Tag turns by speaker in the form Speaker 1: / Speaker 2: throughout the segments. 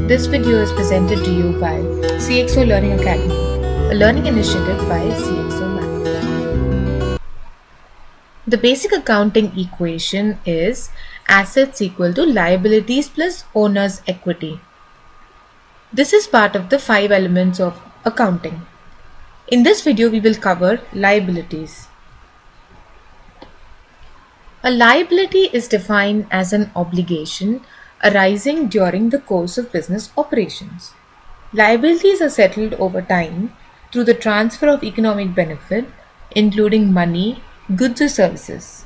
Speaker 1: This video is presented to you by CXO Learning Academy, a learning initiative by CXO Math. The basic accounting equation is assets equal to liabilities plus owner's equity. This is part of the 5 elements of accounting. In this video, we will cover liabilities. A liability is defined as an obligation arising during the course of business operations. Liabilities are settled over time through the transfer of economic benefit, including money, goods or services.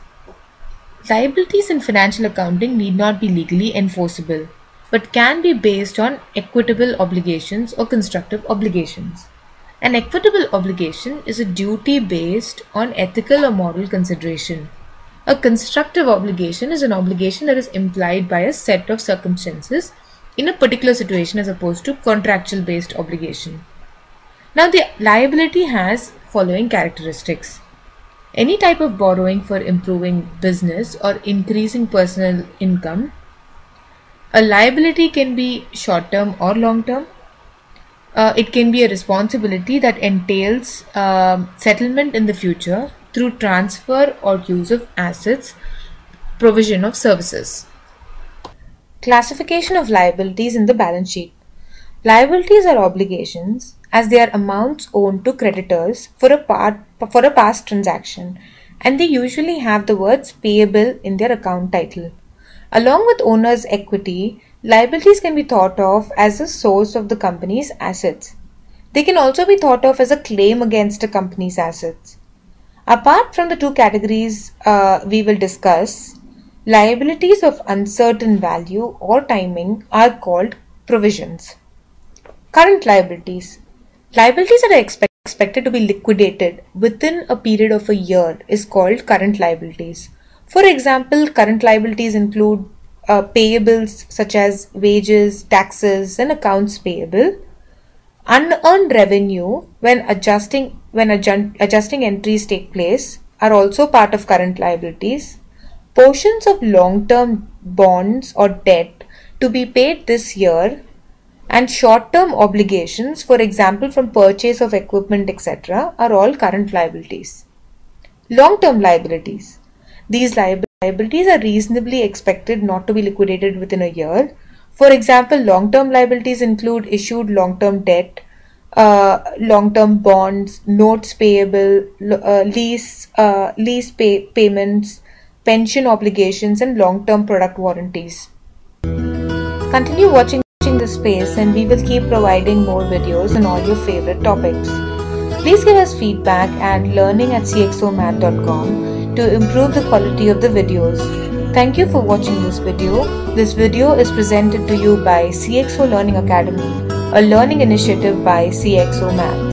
Speaker 1: Liabilities in financial accounting need not be legally enforceable, but can be based on equitable obligations or constructive obligations. An equitable obligation is a duty based on ethical or moral consideration. A constructive obligation is an obligation that is implied by a set of circumstances in a particular situation as opposed to contractual based obligation. Now the liability has following characteristics. Any type of borrowing for improving business or increasing personal income. A liability can be short term or long term. It can be a responsibility that entails settlement in the future through transfer or use of assets, provision of services. Classification of liabilities in the balance sheet. Liabilities are obligations as they are amounts owed to creditors for a past transaction, and they usually have the words payable in their account title. Along with owner's equity, liabilities can be thought of as a source of the company's assets. They can also be thought of as a claim against a company's assets. Apart from the two categories we will discuss, liabilities of uncertain value or timing are called provisions. Current liabilities. Liabilities that are expected to be liquidated within a period of a year is called current liabilities. For example, current liabilities include payables such as wages, taxes, and accounts payable. Unearned revenue when adjusting entries take place are also part of current liabilities. Portions of long-term bonds or debt to be paid this year and short-term obligations, for example from purchase of equipment etc., are all current liabilities. Long-term liabilities. These liabilities are reasonably expected not to be liquidated within a year. For example, long-term liabilities include issued long-term debt, long-term bonds, notes payable, lease payments, pension obligations, and long-term product warranties. Continue watching this space and we will keep providing more videos on all your favorite topics. Please give us feedback at learning@cxomath.com to improve the quality of the videos. Thank you for watching this video. This video is presented to you by CXO Learning Academy, a learning initiative by CXO Math.